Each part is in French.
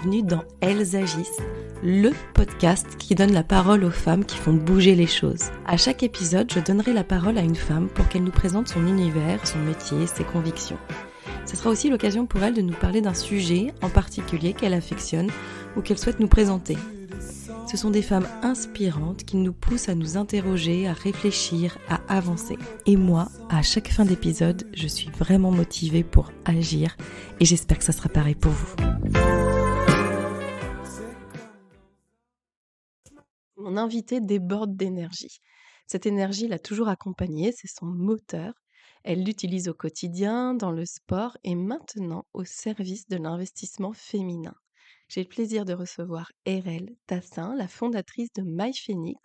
bienvenue dans Elles agissent, le podcast qui donne la parole aux femmes qui font bouger les choses. À chaque épisode, je donnerai la parole à une femme pour qu'elle nous présente son univers, son métier, ses convictions. Ce sera aussi l'occasion pour elle de nous parler d'un sujet en particulier qu'elle affectionne ou qu'elle souhaite nous présenter. Ce sont des femmes inspirantes qui nous poussent à nous interroger, à réfléchir, à avancer. Et moi, à chaque fin d'épisode, je suis vraiment motivée pour agir et j'espère que ça sera pareil pour vous. Mon invitée déborde d'énergie. Cette énergie l'a toujours accompagnée, c'est son moteur. Elle l'utilise au quotidien, dans le sport et maintenant au service de l'investissement féminin. J'ai le plaisir de recevoir Erel Tassin, la fondatrice de MyPhoenix,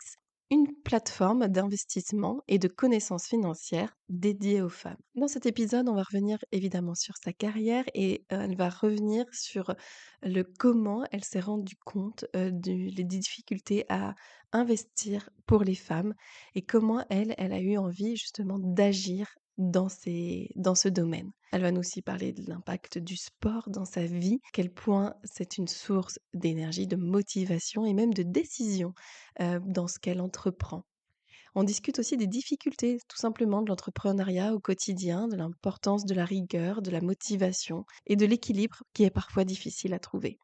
une plateforme d'investissement et de connaissances financières dédiée aux femmes. Dans cet épisode, on va revenir évidemment sur sa carrière et elle va revenir sur le comment elle s'est rendue compte des difficultés à investir pour les femmes et comment elle a eu envie justement d'agir dans ce domaine. Elle va nous aussi parler de l'impact du sport dans sa vie, quel point c'est une source d'énergie, de motivation et même de décision dans ce qu'elle entreprend. On discute aussi des difficultés, tout simplement, de l'entrepreneuriat au quotidien, de l'importance de la rigueur, de la motivation et de l'équilibre qui est parfois difficile à trouver.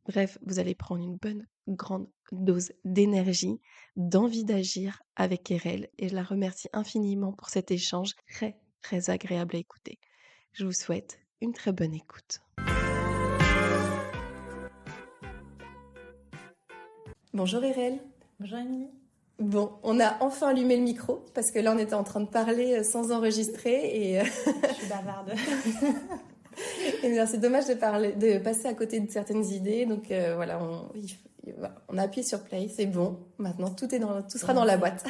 Bref, vous allez prendre une bonne, grande dose d'énergie, d'envie d'agir avec Erel et je la remercie infiniment pour cet échange très, très agréable à écouter. Je vous souhaite une très bonne écoute. Bonjour Erel. Bonjour Émilie. Bon, on a enfin allumé le micro parce que là on était en train de parler sans enregistrer et... Je suis bavarde. Et bien, c'est dommage de passer à côté de certaines idées. Donc voilà, on a appuyé sur play, c'est bon. Maintenant, tout sera dans la boîte.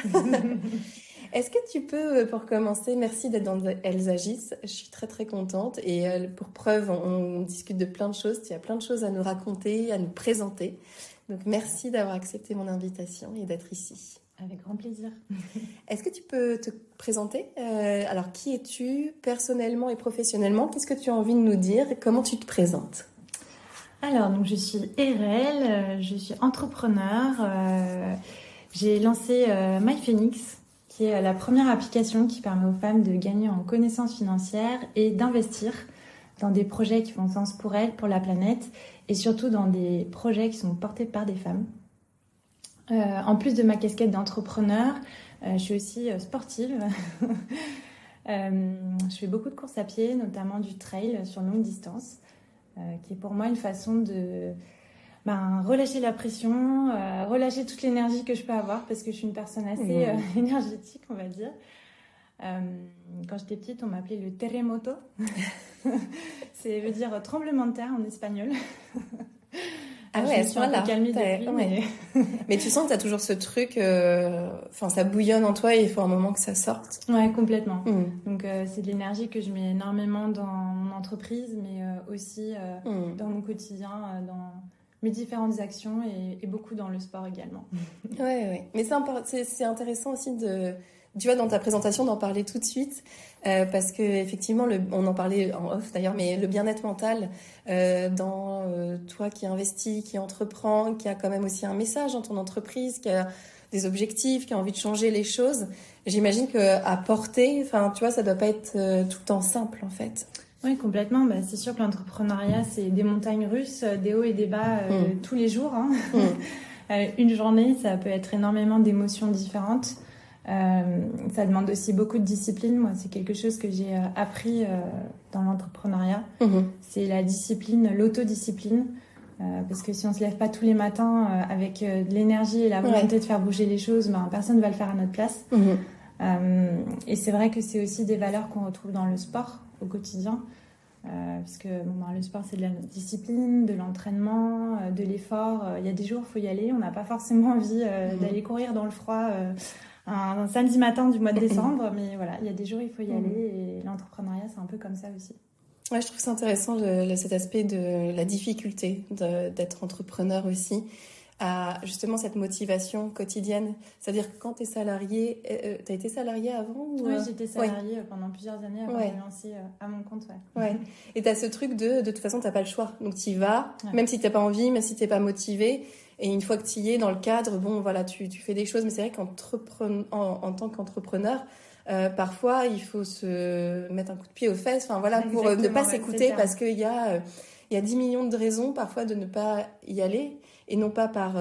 Est-ce que tu peux, pour commencer, merci d'être dans Elles agissent. Je suis très très contente. Et pour preuve, on discute de plein de choses. Tu as plein de choses à nous raconter, à nous présenter. Donc merci d'avoir accepté mon invitation et d'être ici. Avec grand plaisir. Est-ce que tu peux te présenter ? Alors, qui es-tu personnellement et professionnellement ? Qu'est-ce que tu as envie de nous dire ? Comment tu te présentes ? Alors, donc, je suis Erel, je suis entrepreneur. J'ai lancé MyPhoenix, qui est la première application qui permet aux femmes de gagner en connaissances financières et d'investir dans des projets qui font sens pour elles, pour la planète, et surtout dans des projets qui sont portés par des femmes. En plus de ma casquette d'entrepreneur, je suis aussi sportive. Je fais beaucoup de courses à pied, notamment du trail sur longue distance, qui est pour moi une façon de relâcher la pression, relâcher toute l'énergie que je peux avoir, parce que je suis une personne assez énergétique, on va dire. Quand j'étais petite, on m'appelait le terremoto. Ça veut dire tremblement de terre en espagnol. Ah ouais, je suis un peu calmée depuis, ouais. Mais tu sens que tu as toujours ce truc, ça bouillonne en toi et il faut un moment que ça sorte. Ouais, complètement. Donc c'est de l'énergie que je mets énormément dans mon entreprise, mais aussi dans mon quotidien, dans mes différentes actions et beaucoup dans le sport également. Ouais. Mais c'est intéressant aussi tu vois, dans ta présentation, d'en parler tout de suite, parce que effectivement, on en parlait en off d'ailleurs, mais le bien-être mental, dans toi qui investis, qui entreprends, qui a quand même aussi un message dans ton entreprise, qui a des objectifs, qui a envie de changer les choses, j'imagine qu'à porter, tu vois, ça doit pas être tout le temps simple en fait. Oui, complètement. C'est sûr que l'entrepreneuriat, c'est des montagnes russes, des hauts et des bas tous les jours. Une journée, ça peut être énormément d'émotions différentes. Ça demande aussi beaucoup de discipline. Moi, c'est quelque chose que j'ai appris dans l'entrepreneuriat. C'est la discipline, l'autodiscipline. Parce que si on se lève pas tous les matins avec de l'énergie et la volonté de faire bouger les choses, personne ne va le faire à notre place. Et c'est vrai que c'est aussi des valeurs qu'on retrouve dans le sport au quotidien. Parce que le sport, c'est de la discipline, de l'entraînement, de l'effort. Il y a des jours, il faut y aller. On n'a pas forcément envie d'aller courir dans le froid un samedi matin du mois de décembre, mais voilà, il y a des jours il faut y aller et l'entrepreneuriat c'est un peu comme ça aussi. Ouais, je trouve ça intéressant cet aspect de la difficulté d'être entrepreneur aussi. à justement cette motivation quotidienne? C'est-à-dire que quand tu es salarié, tu as été salarié avant Oui, j'étais salariée pendant plusieurs années avant de me lancer à mon compte. Ouais. Et tu as ce truc de toute façon, tu n'as pas le choix. Donc tu y vas, même si tu n'as pas envie, même si tu n'es pas motivé. Et une fois que tu y es dans le cadre, bon, voilà, tu fais des choses. Mais c'est vrai en tant qu'entrepreneur, parfois, il faut se mettre un coup de pied aux fesses, enfin, voilà, pour ne pas s'écouter parce qu'il y a 10 millions de raisons parfois de ne pas y aller. Et non pas par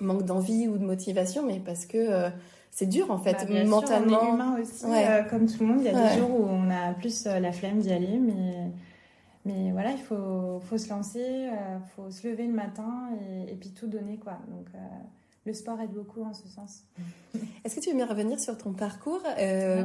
manque d'envie ou de motivation, mais parce que c'est dur en fait, bien mentalement. Sûr, on est humain aussi, comme tout le monde. Il y a des jours où on a plus la flemme d'y aller, mais voilà, il faut se lancer, faut se lever le matin et puis tout donner, quoi. Donc le sport aide beaucoup en ce sens. Est-ce que tu veux bien revenir sur ton parcours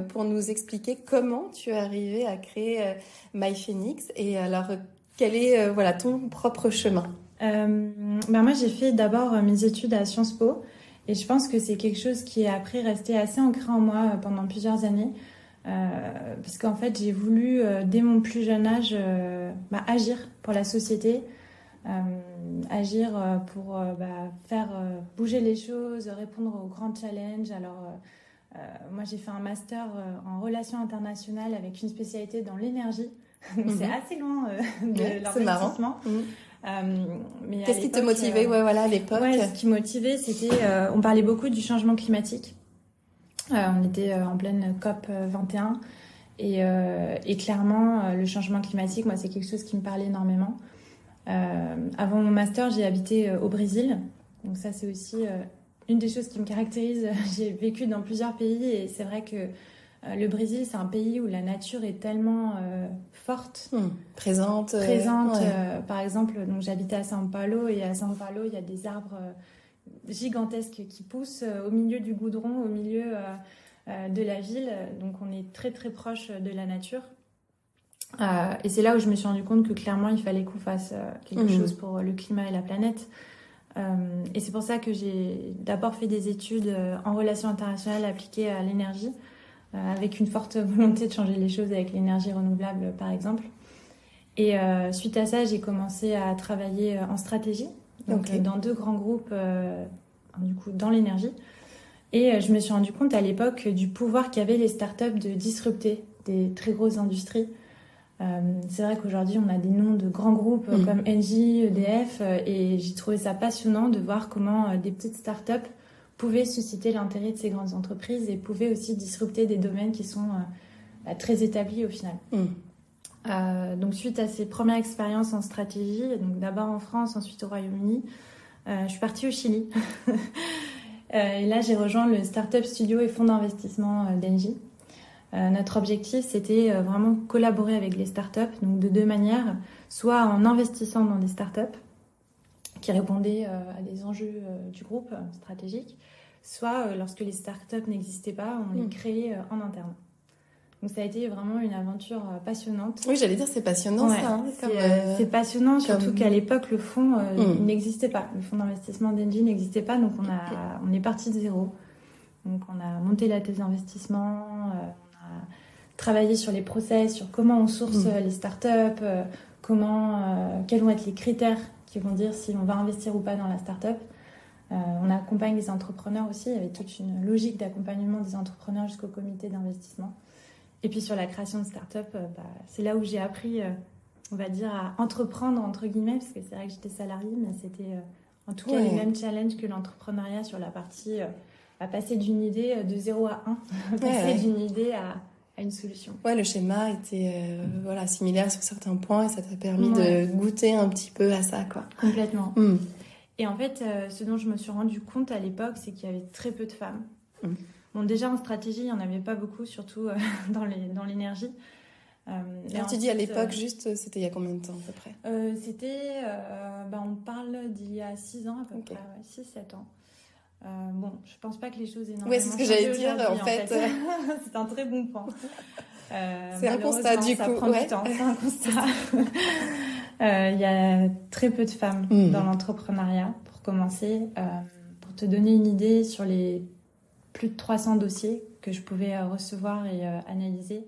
pour nous expliquer comment tu es arrivée à créer MyPhoenix et alors quel est ton propre chemin? Moi, j'ai fait d'abord mes études à Sciences Po et je pense que c'est quelque chose qui est après resté assez ancré en moi pendant plusieurs années parce qu'en fait, j'ai voulu, dès mon plus jeune âge, agir pour la société, agir pour faire bouger les choses, répondre aux grands challenges. Alors, moi, j'ai fait un master en relations internationales avec une spécialité dans l'énergie. Donc, c'est assez loin de l'investissement. Mais qu'est-ce qui te motivait à l'époque? Ce qui motivait, c'était... on parlait beaucoup du changement climatique. On était en pleine COP 21. Et clairement, le changement climatique, moi, c'est quelque chose qui me parlait énormément. Avant mon master, j'ai habité au Brésil. Donc ça, c'est aussi une des choses qui me caractérise. J'ai vécu dans plusieurs pays et c'est vrai que le Brésil, c'est un pays où la nature est tellement forte. Présente. Par exemple, donc, j'habitais à São Paulo et à São Paulo, il y a des arbres gigantesques qui poussent au milieu du goudron, au milieu de la ville. Donc on est très très proche de la nature. Et c'est là où je me suis rendu compte que clairement il fallait qu'on fasse quelque chose pour le climat et la planète. Et c'est pour ça que j'ai d'abord fait des études en relations internationales appliquées à l'énergie, avec une forte volonté de changer les choses avec l'énergie renouvelable par exemple. Et suite à ça, j'ai commencé à travailler en stratégie, donc dans 2 grands groupes du coup, dans l'énergie. Et je me suis rendu compte à l'époque du pouvoir qu'avaient les startups de disrupter des très grosses industries. C'est vrai qu'aujourd'hui, on a des noms de grands groupes comme Engie, EDF, et j'ai trouvé ça passionnant de voir comment des petites startups pouvaient susciter l'intérêt de ces grandes entreprises et pouvaient aussi disrupter des domaines qui sont très établis au final. Donc suite à ces premières expériences en stratégie, donc d'abord en France, ensuite au Royaume-Uni, je suis partie au Chili. Et là, j'ai rejoint le Startup Studio et fonds d'investissement d'Engie. Notre objectif, c'était vraiment collaborer avec les startups, donc de 2 manières, soit en investissant dans des startups qui répondaient à des enjeux du groupe stratégique, soit lorsque les startups n'existaient pas, on les créait en interne. Donc ça a été vraiment une aventure passionnante. Oui, j'allais dire c'est passionnant ça. C'est passionnant, surtout qu'à l'époque le fonds il n'existait pas. Le fonds d'investissement d'Engie n'existait pas, donc on est parti de zéro. Donc on a monté la thèse d'investissement, on a travaillé sur les process, sur comment on source les startups, quels vont être les critères qui vont dire si on va investir ou pas dans la startup. On accompagne les entrepreneurs aussi, il y avait toute une logique d'accompagnement des entrepreneurs jusqu'au comité d'investissement. Et puis sur la création de start-up, c'est là où j'ai appris, on va dire, à entreprendre, entre guillemets, parce que c'est vrai que j'étais salariée, mais c'était en tout cas les mêmes challenges que l'entrepreneuriat sur la partie à passer d'une idée de 0 à 1, passer d'une idée à une solution. Ouais, le schéma était similaire sur certains points et ça t'a permis de goûter un petit peu à ça, quoi. Complètement. Et en fait, ce dont je me suis rendu compte à l'époque, c'est qu'il y avait très peu de femmes. Bon, déjà en stratégie, il n'y en avait pas beaucoup, surtout dans l'énergie. Alors tu dis à l'époque, juste, c'était il y a combien de temps à peu près? On parle d'il y a 6 ans à peu près, 6-7 ans. Bon, je pense pas que les choses énormément. Oui, c'est ce que j'allais dire en fait. C'est un très bon point. C'est un constat du coup. Ça prend du temps, c'est un constat. Il y a très peu de femmes dans l'entrepreneuriat, pour commencer. Pour te donner une idée, sur les plus de 300 dossiers que je pouvais recevoir et analyser,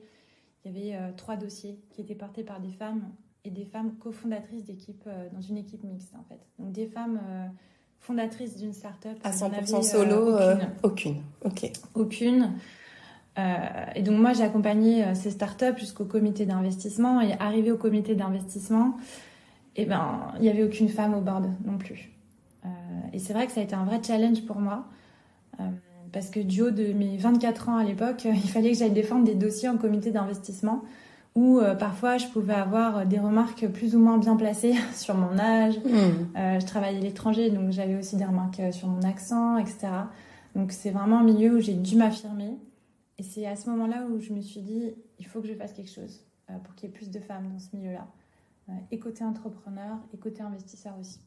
il y avait 3 dossiers qui étaient portés par des femmes et des femmes cofondatrices d'équipes dans une équipe mixte en fait. Donc des femmes fondatrice d'une start-up. À J'en 100% avais, solo, aucune. Ok. Aucune. Et donc moi, j'ai accompagné ces startups jusqu'au comité d'investissement. Et arrivé au comité d'investissement, il n'y avait aucune femme au board non plus. Et c'est vrai que ça a été un vrai challenge pour moi. Parce que du haut de mes 24 ans à l'époque, il fallait que j'aille défendre des dossiers en comité d'investissement où parfois je pouvais avoir des remarques plus ou moins bien placées sur mon âge. Je travaillais à l'étranger, donc j'avais aussi des remarques sur mon accent, etc. Donc c'est vraiment un milieu où j'ai dû m'affirmer. Et c'est à ce moment-là où je me suis dit, il faut que je fasse quelque chose pour qu'il y ait plus de femmes dans ce milieu-là. Et côté entrepreneur, et côté investisseur aussi.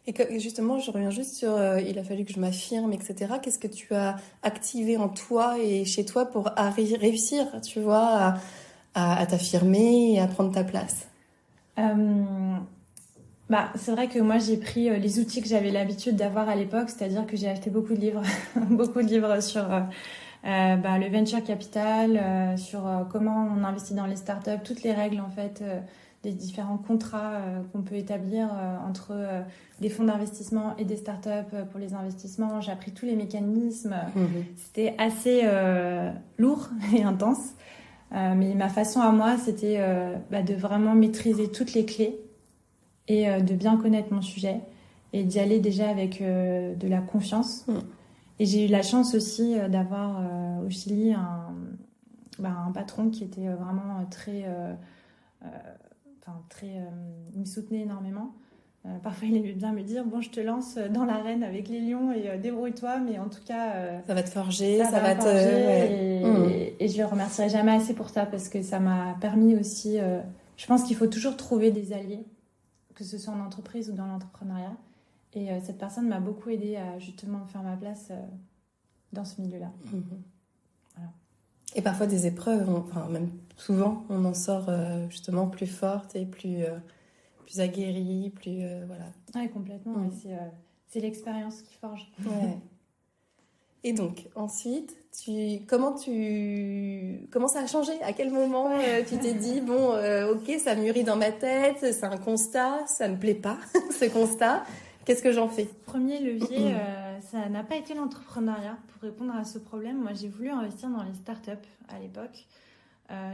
Et que, justement, je reviens juste sur il a fallu que je m'affirme, etc. Qu'est-ce que tu as activé en toi et chez toi pour réussir, tu vois, à t'affirmer et à prendre ta place? C'est vrai que moi, j'ai pris les outils que j'avais l'habitude d'avoir à l'époque, c'est-à-dire que j'ai acheté beaucoup de livres, beaucoup de livres sur le venture capital, sur comment on investit dans les startups, toutes les règles en fait, des différents contrats qu'on peut établir entre des fonds d'investissement et des startups pour les investissements. J'ai appris tous les mécanismes. C'était assez lourd et intense. Mais ma façon à moi, c'était de vraiment maîtriser toutes les clés et de bien connaître mon sujet et d'y aller déjà avec de la confiance. Et j'ai eu la chance aussi d'avoir au Chili un patron qui était vraiment très... il me soutenait énormément. Parfois, il aimait bien me dire, bon, je te lance dans l'arène avec les lions et débrouille-toi, mais en tout cas... ça va te forger, ça va te... Ouais. Et je le remercierai jamais assez pour ça, parce que ça m'a permis aussi... je pense qu'il faut toujours trouver des alliés, que ce soit en entreprise ou dans l'entrepreneuriat. Et cette personne m'a beaucoup aidée à justement faire ma place dans ce milieu-là. Voilà. Et parfois des épreuves, même souvent, on en sort justement plus forte et plus aguerrie, plus... voilà. Ouais, complètement. Ouais, c'est l'expérience qui forge. Ouais. Et donc, ensuite, comment ça a changé? À quel moment tu t'es dit, bon, ok, ça mûrit dans ma tête, c'est un constat, ça me plaît pas, ce constat, qu'est-ce que j'en fais? Premier levier, ça n'a pas été l'entrepreneuriat. Pour répondre à ce problème, moi, j'ai voulu investir dans les startups à l'époque.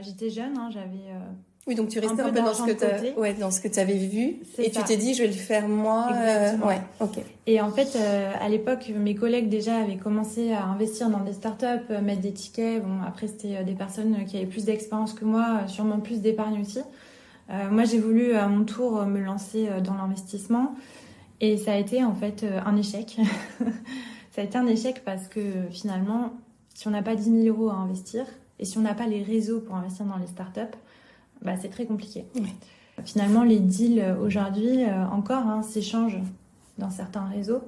J'étais jeune, j'avais... Oui, donc tu restais un peu dans ce que tu avais vu. C'est et ça. Tu t'es dit, je vais le faire moi. Exactement. Ok. Et en fait, à l'époque, mes collègues déjà avaient commencé à investir dans des startups, mettre des tickets. Bon, après, c'était des personnes qui avaient plus d'expérience que moi, sûrement plus d'épargne aussi. Moi, j'ai voulu à mon tour me lancer dans l'investissement. Et ça a été en fait un échec. Ça a été un échec parce que finalement, si on n'a pas 10 000 € à investir et si on n'a pas les réseaux pour investir dans les startups, c'est très compliqué. Oui. Finalement, les deals aujourd'hui encore s'échangent dans certains réseaux.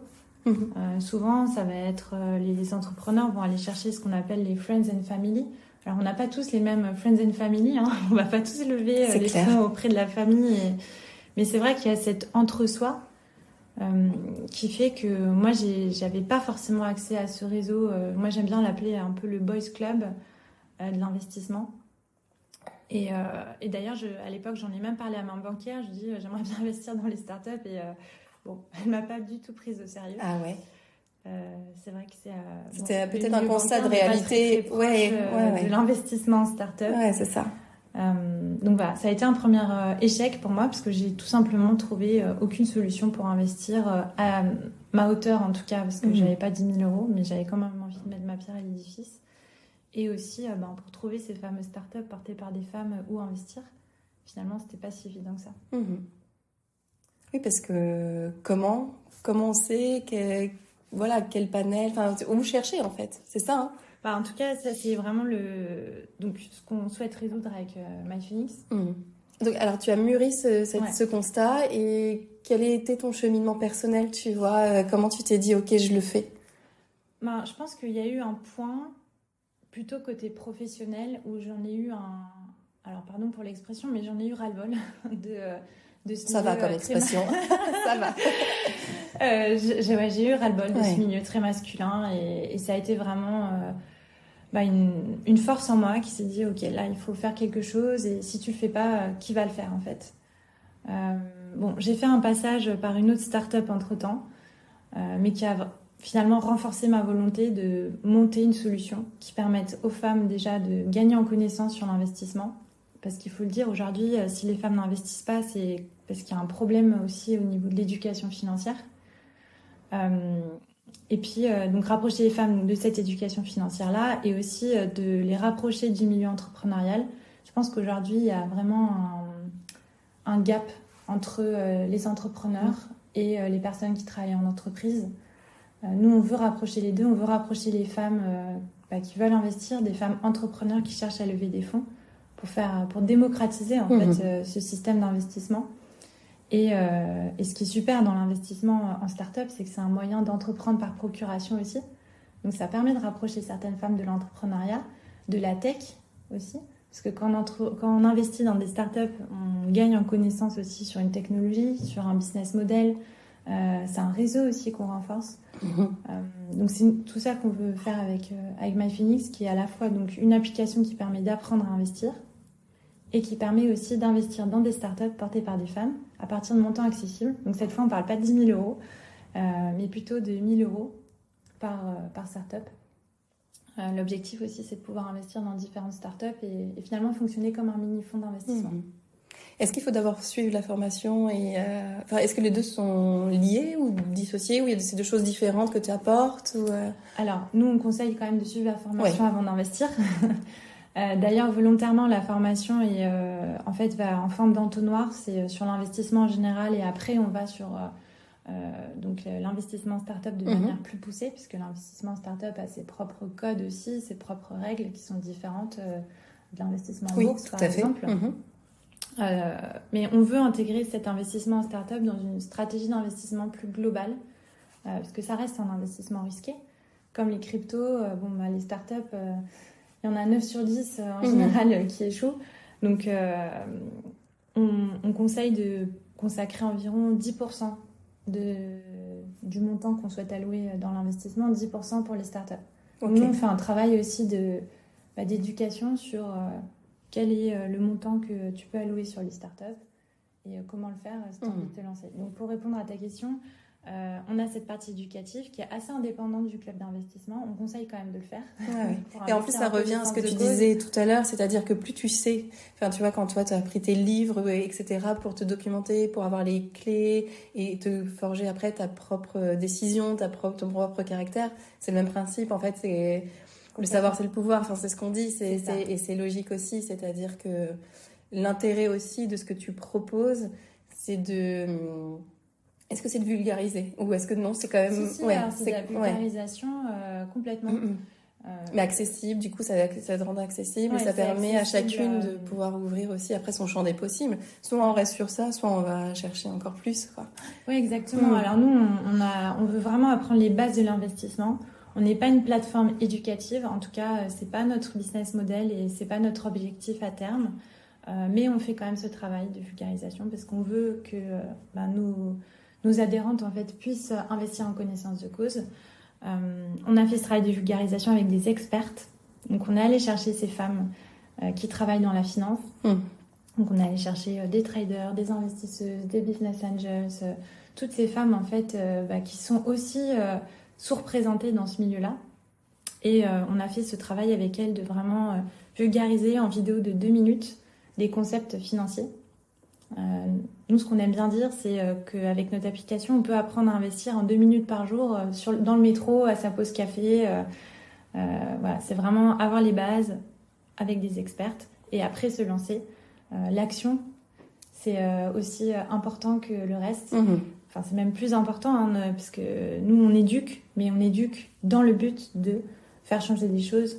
Souvent, ça va être les entrepreneurs vont aller chercher ce qu'on appelle les friends and family. Alors, on n'a pas tous les mêmes friends and family. On va pas tous lever les fonds auprès de la famille. Mais c'est vrai qu'il y a cet entre-soi qui fait que moi, j'avais pas forcément accès à ce réseau. Moi, j'aime bien l'appeler un peu le boys club de l'investissement. Et d'ailleurs, à l'époque, j'en ai même parlé à ma banquière. Je dis, j'aimerais bien investir dans les startups. Et elle m'a pas du tout prise au sérieux. Ah ouais. C'est vrai que c'était peut-être un constat de réalité. Très proche, de l'investissement en startup. Ouais, c'est ça. Donc voilà, ça a été un premier échec pour moi parce que j'ai tout simplement trouvé aucune solution pour investir à ma hauteur en tout cas, parce que j'avais pas 10 000 €, mais j'avais quand même envie de mettre ma pierre à l'édifice. Et aussi, pour trouver ces fameuses startups portées par des femmes où investir, finalement, c'était pas si évident que ça. Oui, parce que comment on sait quel panel, où chercher en fait, c'est ça. En tout cas, ça c'est vraiment donc ce qu'on souhaite résoudre avec MyPhoenix. Donc, alors tu as mûri ce constat, et quel était ton cheminement personnel, tu vois, comment tu t'es dit, ok, je le fais? Je pense qu'il y a eu un point plutôt côté professionnel où j'en ai eu alors pardon pour l'expression, mais j'en ai eu ras-le-bol de ce ça milieu. Va comme expression, ça va. J'ai eu ras-le-bol de ce milieu très masculin et ça a été vraiment une force en moi qui s'est dit ok, là il faut faire quelque chose, et si tu le fais pas, qui va le faire en fait? J'ai fait un passage par une autre start-up entre-temps. mais qui a finalement renforcé ma volonté de monter une solution qui permette aux femmes déjà de gagner en connaissance sur l'investissement. Parce qu'il faut le dire, aujourd'hui, si les femmes n'investissent pas, c'est parce qu'il y a un problème aussi au niveau de l'éducation financière. Et puis, donc rapprocher les femmes de cette éducation financière-là et aussi de les rapprocher du milieu entrepreneurial. Je pense qu'aujourd'hui, il y a vraiment un gap entre les entrepreneurs et les personnes qui travaillent en entreprise. Nous, on veut rapprocher les deux. On veut rapprocher les femmes qui veulent investir, des femmes entrepreneurs qui cherchent à lever des fonds pour démocratiser en fait ce système d'investissement. Et ce qui est super dans l'investissement en start-up, c'est que c'est un moyen d'entreprendre par procuration aussi. Donc ça permet de rapprocher certaines femmes de l'entrepreneuriat, de la tech aussi. Parce que quand on investit dans des start-up, on gagne en connaissance aussi sur une technologie, sur un business model. C'est un réseau aussi qu'on renforce. Donc c'est tout ça qu'on veut faire avec MyPhoenix, qui est à la fois donc, une application qui permet d'apprendre à investir et qui permet aussi d'investir dans des startups portées par des femmes à partir de montants accessibles. Donc cette fois, on ne parle pas de 10 000 euros, mais plutôt de 1 000 euros par startup. L'objectif aussi, c'est de pouvoir investir dans différentes startups et finalement fonctionner comme un mini-fonds d'investissement. Est-ce qu'il faut d'abord suivre la formation est-ce que les deux sont liés ou dissociés, ou il y a ces deux choses différentes que tu apportes Alors, nous, on conseille quand même de suivre la formation avant d'investir. D'ailleurs, volontairement, la formation est, va en forme d'entonnoir. C'est sur l'investissement en général et après, on va sur l'investissement start-up de manière plus poussée, puisque l'investissement start-up a ses propres codes aussi, ses propres règles qui sont différentes de l'investissement en bourse, par exemple. Mais on veut intégrer cet investissement en start-up dans une stratégie d'investissement plus globale, parce que ça reste un investissement risqué. Comme les cryptos, les start-up, il y en a 9 sur 10 en général qui échouent. Donc, on conseille de consacrer environ 10% du montant qu'on souhaite allouer dans l'investissement, 10% pour les start-up. Nous, on fait un travail aussi d'éducation sur quel est le montant que tu peux allouer sur les startups et comment le faire si tu as envie de te lancer. Donc, pour répondre à ta question, on a cette partie éducative qui est assez indépendante du club d'investissement. On conseille quand même de le faire. Et en plus, ça revient à ce que tu disais tout à l'heure, c'est-à-dire que plus tu sais, tu vois, quand toi, tu as pris tes livres, etc., pour te documenter, pour avoir les clés et te forger après ta propre décision, ton propre caractère, c'est le même principe, en fait, c'est... Le savoir, c'est le pouvoir, c'est ce qu'on dit, et c'est logique aussi, c'est-à-dire que l'intérêt aussi de ce que tu proposes, c'est de... Est-ce que c'est de vulgariser, ou est-ce que non, c'est quand même... c'est de la vulgarisation complètement. Mais accessible, du coup, ça te rend accessible, et ça permet à chacune de pouvoir ouvrir aussi après son champ des possibles. Soit on reste sur ça, soit on va chercher encore plus, quoi. Oui, exactement. Alors nous, on veut vraiment apprendre les bases de l'investissement. On n'est pas une plateforme éducative, en tout cas, c'est pas notre business model et c'est pas notre objectif à terme. Mais on fait quand même ce travail de vulgarisation parce qu'on veut que nos adhérentes en fait puissent investir en connaissance de cause. On a fait ce travail de vulgarisation avec des expertes. Donc on est allé chercher ces femmes qui travaillent dans la finance. Donc on est allé chercher des traders, des investisseuses, des business angels, toutes ces femmes en fait qui sont aussi sous-représentées dans ce milieu-là. Et on a fait ce travail avec elles de vraiment vulgariser en vidéo de 2 minutes des concepts financiers. Nous, ce qu'on aime bien dire, c'est qu'avec notre application, on peut apprendre à investir en 2 minutes par jour dans le métro, à sa pause café. Voilà, c'est vraiment avoir les bases avec des expertes et après se lancer. L'action, c'est aussi important que le reste. Enfin, c'est même plus important, parce que nous, on éduque, mais on éduque dans le but de faire changer des choses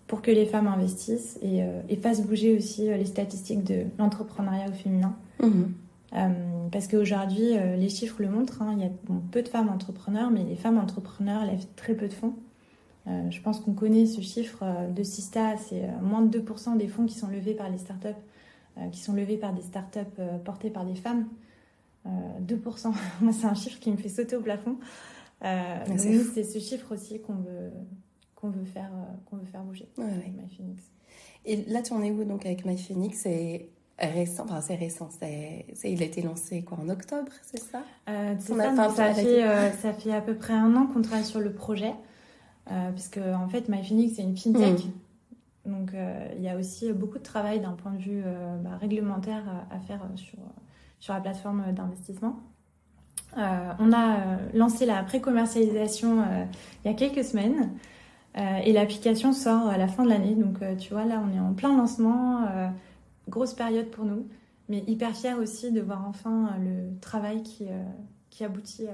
pour que les femmes investissent et fassent bouger aussi les statistiques de l'entrepreneuriat au féminin. Parce qu'aujourd'hui, les chiffres le montrent, il y a peu de femmes entrepreneurs, mais les femmes entrepreneurs lèvent très peu de fonds. Je pense qu'on connaît ce chiffre de Sista, c'est moins de 2% des fonds qui sont levés par les startups, qui sont levés par des startups portées par des femmes. 2%, moi c'est un chiffre qui me fait sauter au plafond. Donc nous, c'est ce chiffre aussi qu'on veut faire bouger avec MyPhoenix. Et là, tu en es où donc avec MyPhoenix? Et récent, enfin c'est récent, il a été lancé quoi, en octobre, c'est ça? C'est ça, ça fait à peu près 1 an qu'on travaille sur le projet, puisque en fait MyPhoenix c'est une fintech, donc il y a aussi beaucoup de travail d'un point de vue réglementaire à faire sur la plateforme d'investissement. On a lancé la pré-commercialisation il y a quelques semaines. Et l'application sort à la fin de l'année. Donc, tu vois, là, on est en plein lancement. Grosse période pour nous. Mais hyper fière aussi de voir enfin le travail qui aboutit.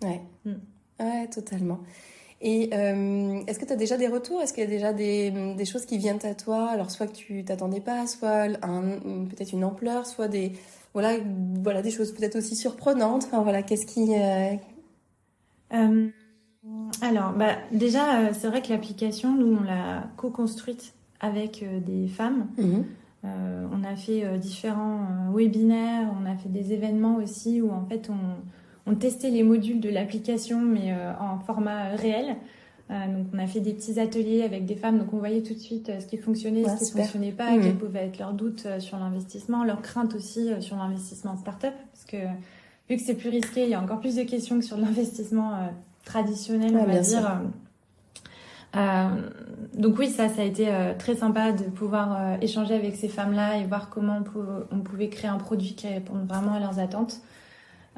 Ouais, totalement. Et est-ce que tu as déjà des retours? Est-ce qu'il y a déjà des choses qui viennent à toi? Alors, soit que tu t'attendais pas, soit peut-être une ampleur, soit des choses peut-être aussi surprenantes. Enfin, voilà, qu'est-ce qui... Alors, déjà, c'est vrai que l'application, nous, on l'a co-construite avec des femmes. On a fait différents webinaires, on a fait des événements aussi où, en fait, on testait les modules de l'application, mais en format réel. Donc, on a fait des petits ateliers avec des femmes. Donc, on voyait tout de suite ce qui fonctionnait, ce qui ne fonctionnait pas, quels pouvaient être leurs doutes sur l'investissement, leurs craintes aussi sur l'investissement en start-up. Parce que, vu que c'est plus risqué, il y a encore plus de questions que sur l'investissement traditionnel, on va dire. Donc oui, ça a été très sympa de pouvoir échanger avec ces femmes-là et voir comment on pouvait créer un produit qui réponde vraiment à leurs attentes.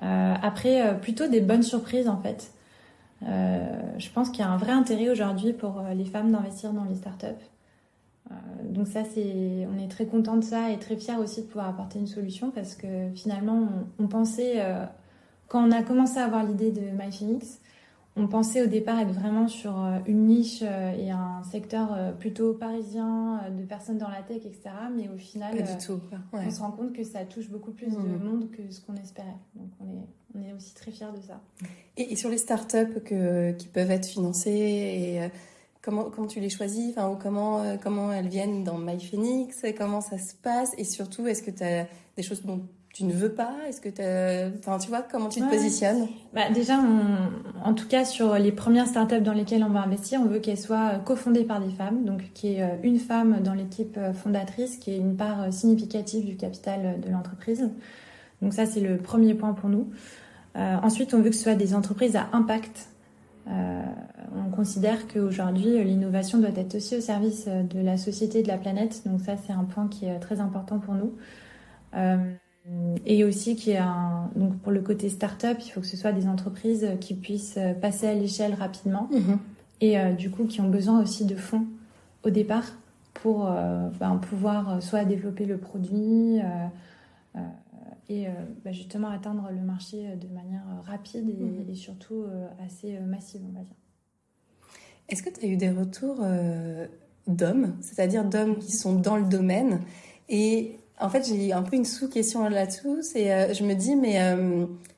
Après, plutôt des bonnes surprises en fait. Je pense qu'il y a un vrai intérêt aujourd'hui pour les femmes d'investir dans les startups. Donc ça, on est très content de ça et très fiers aussi de pouvoir apporter une solution parce que finalement, on pensait, quand on a commencé à avoir l'idée de MyPhoenix, on pensait au départ être vraiment sur une niche et un secteur plutôt parisien, de personnes dans la tech, etc. Mais au final, pas du tout, on se rend compte que ça touche beaucoup plus de monde que ce qu'on espérait. Donc on est aussi très fiers de ça. Et sur les startups qui peuvent être financées, et comment tu les choisis, enfin, ou comment elles viennent dans MyPhoenix, comment ça se passe, et surtout, est-ce que tu as des choses dont tu ne veux pas? Est-ce que tu vois, comment tu te positionnes? Déjà, en tout cas, sur les premières startups dans lesquelles on va investir, on veut qu'elles soient cofondées par des femmes, donc qu'il y ait une femme dans l'équipe fondatrice, qui ait une part significative du capital de l'entreprise. Donc ça, c'est le premier point pour nous. Ensuite, on veut que ce soit des entreprises à impact. On considère qu'aujourd'hui, l'innovation doit être aussi au service de la société et de la planète. Donc ça, c'est un point qui est très important pour nous. Et aussi donc pour le côté start-up, il faut que ce soit des entreprises qui puissent passer à l'échelle rapidement et du coup qui ont besoin aussi de fonds au départ pour pouvoir soit développer le produit et justement atteindre le marché de manière rapide et surtout assez massive, on va dire. Est-ce que tu as eu des retours d'hommes, c'est-à-dire d'hommes qui sont dans le domaine? Et en fait, j'ai un peu une sous-question là-dessous. Je me dis, mais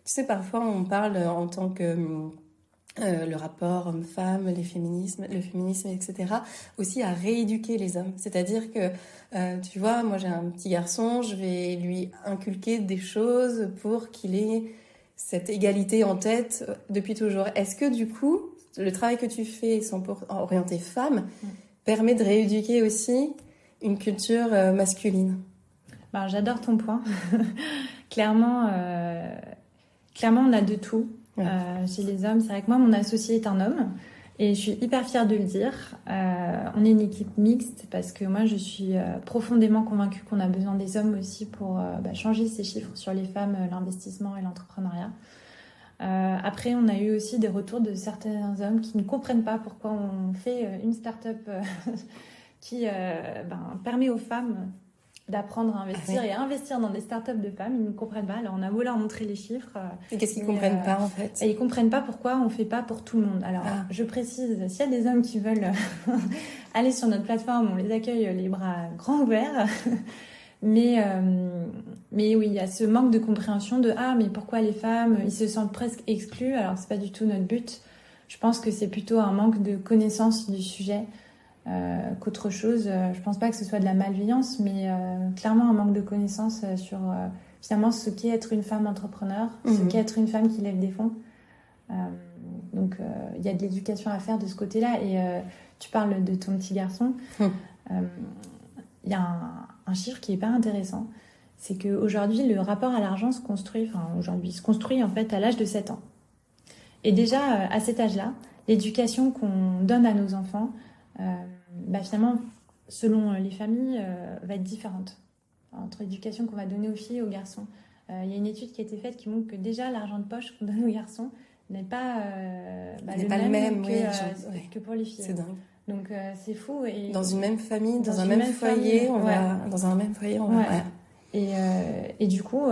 tu sais, parfois on parle en tant que le rapport homme-femme, le féminisme, etc., aussi à rééduquer les hommes. C'est-à-dire que, tu vois, moi j'ai un petit garçon, je vais lui inculquer des choses pour qu'il ait cette égalité en tête depuis toujours. Est-ce que du coup, le travail que tu fais 100% orienté femme permet de rééduquer aussi une culture masculine? J'adore ton point. Clairement, on a de tout. Chez les hommes, c'est vrai que moi, mon associé est un homme et je suis hyper fière de le dire. On est une équipe mixte parce que moi, je suis profondément convaincue qu'on a besoin des hommes aussi pour changer ces chiffres sur les femmes, l'investissement et l'entrepreneuriat. Après, on a eu aussi des retours de certains hommes qui ne comprennent pas pourquoi on fait une start-up qui permet aux femmes d'apprendre à investir et à investir dans des startups de femmes. Ils ne comprennent pas. Alors, on a beau leur montrer les chiffres. Et qu'est-ce qu'ils ne comprennent pas, en fait? Et ils ne comprennent pas pourquoi on ne fait pas pour tout le monde. Alors, je précise, s'il y a des hommes qui veulent aller sur notre plateforme, on les accueille les bras grands ouverts. Mais oui, il y a ce manque de compréhension de « Ah, mais pourquoi les femmes ?» Ils se sentent presque exclus. Alors, ce n'est pas du tout notre but. Je pense que c'est plutôt un manque de connaissance du sujet. Qu'autre chose. Je pense pas que ce soit de la malveillance, mais clairement un manque de connaissances sur finalement ce qu'est être une femme entrepreneur, ce qu'est être une femme qui lève des fonds. Donc il y a de l'éducation à faire de ce côté-là. Et tu parles de ton petit garçon. Il y a un chiffre qui est hyper intéressant. c'est qu'aujourd'hui, le rapport à l'argent se construit en fait à l'âge de 7 ans. Et déjà, à cet âge-là, l'éducation qu'on donne à nos enfants, finalement, selon les familles, va être différente entre l'éducation qu'on va donner aux filles et aux garçons. Il y a une étude qui a été faite qui montre que déjà, l'argent de poche qu'on donne aux garçons n'est pas, le même que pour les filles. C'est dingue. Donc, c'est fou. Et dans une même famille, dans un même foyer, dans un même foyer, Et du coup,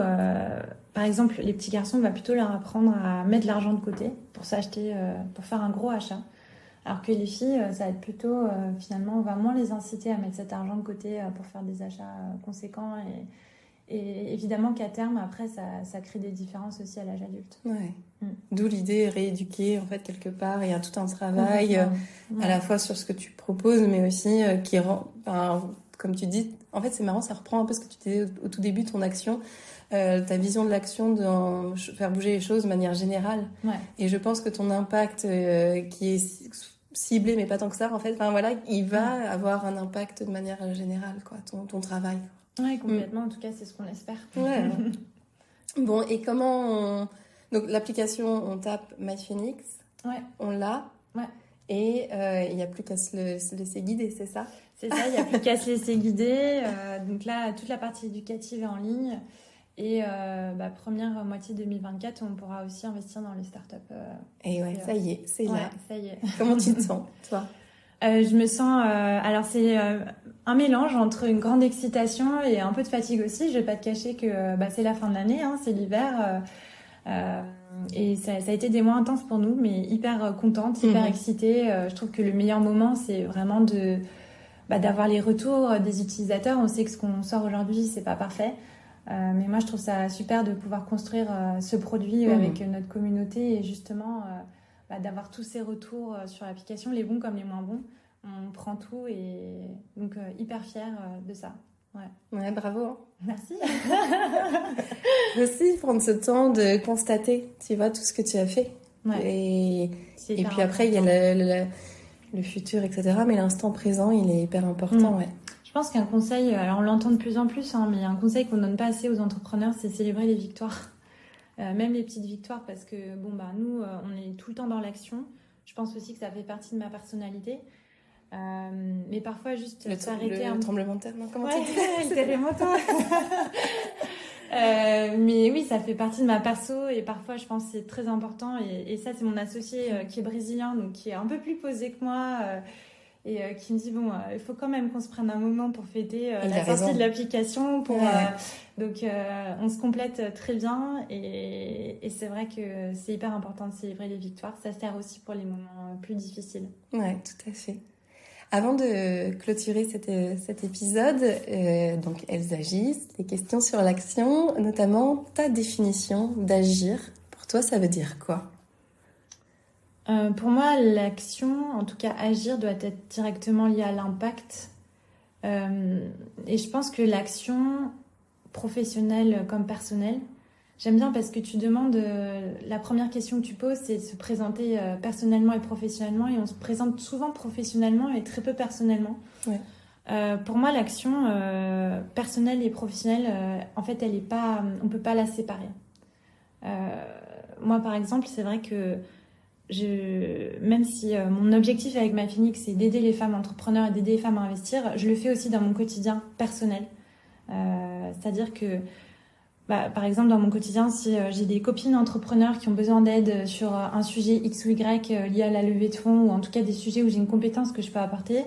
par exemple, les petits garçons, on va plutôt leur apprendre à mettre de l'argent de côté pour s'acheter, pour faire un gros achat. Alors que les filles, ça va être plutôt, finalement, on va moins les inciter à mettre cet argent de côté pour faire des achats conséquents. Et évidemment qu'à terme, après, ça crée des différences aussi à l'âge adulte. Ouais. D'où l'idée rééduquer, en fait, quelque part. Il y a tout un travail, à la fois sur ce que tu proposes, mais aussi qui rend... comme tu dis, en fait, c'est marrant, ça reprend un peu ce que tu disais au tout début, ton action, ta vision de l'action, de faire bouger les choses de manière générale. Ouais. Et je pense que ton impact, qui est ciblé, mais pas tant que ça, en fait, il va avoir un impact de manière générale, quoi, ton travail. Oui, complètement. En tout cas, c'est ce qu'on espère. Ouais. Bon, et comment Donc, l'application, on tape MyPhoenix. Ouais. On l'a. Ouais. Et il n'y a plus qu'à se laisser guider, c'est ça? C'est ça, il n'y a plus qu'à se laisser guider. Donc là, toute la partie éducative est en ligne. Et première moitié 2024, on pourra aussi investir dans les startups. Et ouais, ça y est, c'est là. Ça y est. Comment tu te sens, toi? Je me sens... alors, c'est un mélange entre une grande excitation et un peu de fatigue aussi. Je vais pas te cacher que c'est la fin de l'année, c'est l'hiver. Et ça a été des mois intenses pour nous, mais hyper contente, hyper excitée. Je trouve que le meilleur moment, c'est vraiment d'avoir les retours des utilisateurs. On sait que ce qu'on sort aujourd'hui, c'est pas parfait. Mais moi, je trouve ça super de pouvoir construire ce produit avec notre communauté et justement d'avoir tous ces retours sur l'application, les bons comme les moins bons. On prend tout et donc hyper fière de ça. Ouais, bravo. Merci. Aussi prendre ce temps de constater, tu vois, tout ce que tu as fait. Ouais. Et puis après, il y a le futur, etc. Mais l'instant présent, il est hyper important, ouais. Je pense qu'un conseil, alors on l'entend de plus en plus, mais un conseil qu'on ne donne pas assez aux entrepreneurs, c'est célébrer les victoires. Même les petites victoires, parce que nous, on est tout le temps dans l'action. Je pense aussi que ça fait partie de ma personnalité. Mais parfois, juste s'arrêter... Le tremblement de terre, non? Comment tu dis? Le terremoto. Mais oui, ça fait partie de ma perso et parfois, je pense que c'est très important. Et ça, c'est mon associé qui est brésilien, donc qui est un peu plus posé que moi... et qui me dit il faut quand même qu'on se prenne un moment pour fêter la sortie de l'application donc on se complète très bien et c'est vrai que c'est hyper important de célébrer les victoires, ça sert aussi pour les moments plus difficiles. Ouais, tout à fait. Avant de clôturer cet épisode, donc elles agissent, les questions sur l'action, notamment ta définition d'agir, pour toi ça veut dire quoi? Pour moi, l'action, en tout cas agir, doit être directement liée à l'impact. Et je pense que l'action professionnelle comme personnelle, j'aime bien parce que tu demandes, la première question que tu poses, c'est de se présenter personnellement et professionnellement. Et on se présente souvent professionnellement et très peu personnellement. Ouais. Pour moi, l'action personnelle et professionnelle, en fait, elle est pas, on peut pas la séparer. Moi, par exemple, c'est vrai que même si mon objectif avec MyPhoenix, c'est d'aider les femmes entrepreneurs et d'aider les femmes à investir, je le fais aussi dans mon quotidien personnel. C'est-à-dire que, par exemple, dans mon quotidien, si j'ai des copines entrepreneurs qui ont besoin d'aide sur un sujet X ou Y lié à la levée de fonds, ou en tout cas des sujets où j'ai une compétence que je peux apporter,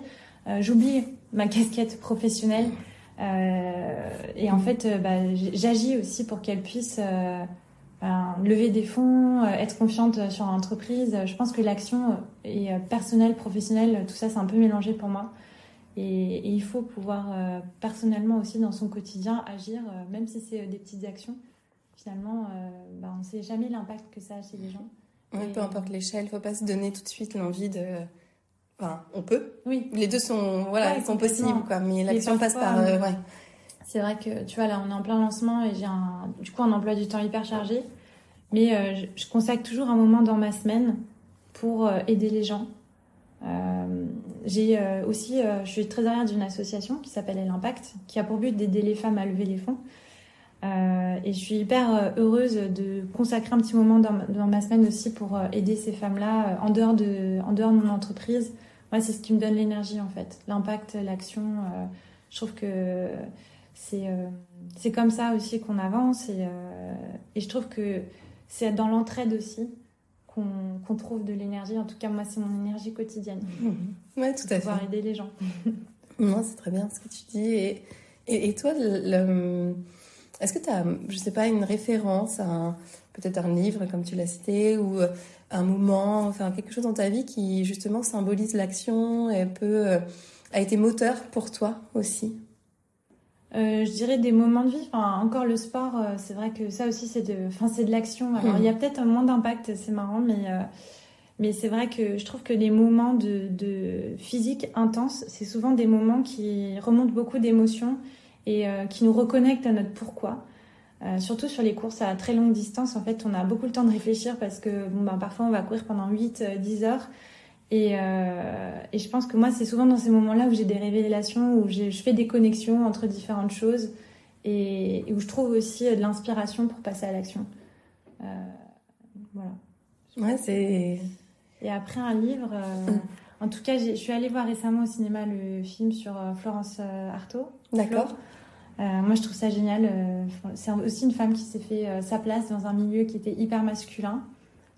j'oublie ma casquette professionnelle. Et en fait, j'agis aussi pour qu'elles puissent... lever des fonds, être confiante sur l'entreprise. Je pense que l'action et personnelle, professionnelle, tout ça, c'est un peu mélangé pour moi. Et il faut pouvoir personnellement aussi dans son quotidien agir, même si c'est des petites actions. Finalement, on ne sait jamais l'impact que ça a chez les gens. Oui, peu importe l'échelle, il ne faut pas se donner tout de suite l'envie de... Enfin, on peut. Oui. Les deux sont, ils sont possibles, quoi. Mais l'action passe par... C'est vrai que, tu vois, là, on est en plein lancement et j'ai un emploi du temps hyper chargé. Mais je consacre toujours un moment dans ma semaine pour aider les gens. J'ai aussi, je suis trésorière d'une association qui s'appelle l'Impact, qui a pour but d'aider les femmes à lever les fonds. Et je suis hyper heureuse de consacrer un petit moment dans ma semaine aussi pour aider ces femmes-là en dehors de mon entreprise. Moi, c'est ce qui me donne l'énergie en fait, l'impact, l'action. Je trouve que c'est comme ça aussi qu'on avance et je trouve que c'est dans l'entraide aussi qu'on trouve de l'énergie. En tout cas, moi, c'est mon énergie quotidienne. Oui, tout à fait. Pouvoir aider les gens. Non, c'est très bien ce que tu dis. Et toi, est-ce que tu as, je sais pas, une référence à peut-être un livre, comme tu l'as cité, ou un moment, enfin quelque chose dans ta vie qui justement symbolise l'action et a été moteur pour toi aussi? Je dirais des moments de vie. Enfin, encore le sport, c'est vrai que ça aussi, c'est de l'action. Alors, il y a peut-être un moins d'impact, c'est marrant, mais c'est vrai que je trouve que les moments de physique intense, c'est souvent des moments qui remontent beaucoup d'émotions et qui nous reconnectent à notre pourquoi. Surtout sur les courses à très longue distance, en fait, on a beaucoup le temps de réfléchir parce que parfois, on va courir pendant 8-10 heures. Et je pense que moi, c'est souvent dans ces moments-là où j'ai des révélations, où je fais des connexions entre différentes choses et où je trouve aussi de l'inspiration pour passer à l'action. Voilà. Ouais, c'est... Et après, un livre... En tout cas, je suis allée voir récemment au cinéma le film sur Florence Artaud. D'accord. Moi, je trouve ça génial. C'est aussi une femme qui s'est fait sa place dans un milieu qui était hyper masculin,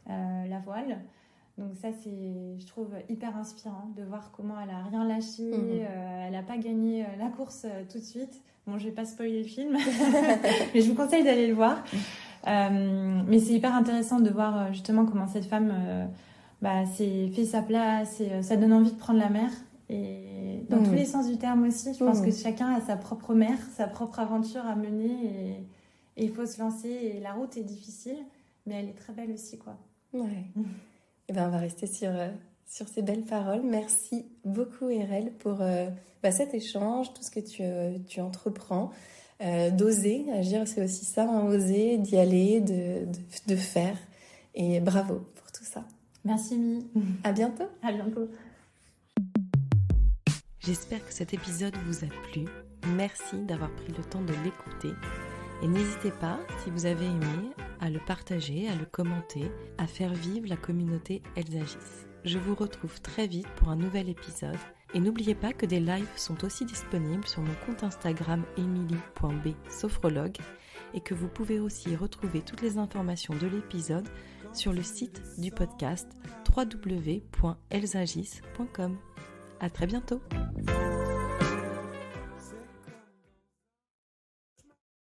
la voile. Donc ça, je trouve hyper inspirant de voir comment elle a rien lâché. Elle n'a pas gagné la course tout de suite. Bon, je vais pas spoiler le film, mais je vous conseille d'aller le voir. Mais c'est hyper intéressant de voir justement comment cette femme s'est fait sa place et ça donne envie de prendre la mer. Et dans tous les sens du terme aussi, je pense que chacun a sa propre mer, sa propre aventure à mener et il faut se lancer. Et la route est difficile, mais elle est très belle aussi, quoi. Ouais. Eh ben, on va rester sur ces belles paroles. Merci beaucoup, Erel, pour cet échange, tout ce que tu entreprends. D'oser agir, c'est aussi ça, hein, oser, d'y aller, de faire. Et bravo pour tout ça. Merci, Mi. À bientôt. À bientôt. J'espère que cet épisode vous a plu. Merci d'avoir pris le temps de l'écouter. Et n'hésitez pas, si vous avez aimé, à le partager, à le commenter, à faire vivre la communauté Elles agissent. Je vous retrouve très vite pour un nouvel épisode. Et n'oubliez pas que des lives sont aussi disponibles sur mon compte Instagram emily.b-sophrologue et que vous pouvez aussi retrouver toutes les informations de l'épisode sur le site du podcast www.ellesagissent.com. À très bientôt.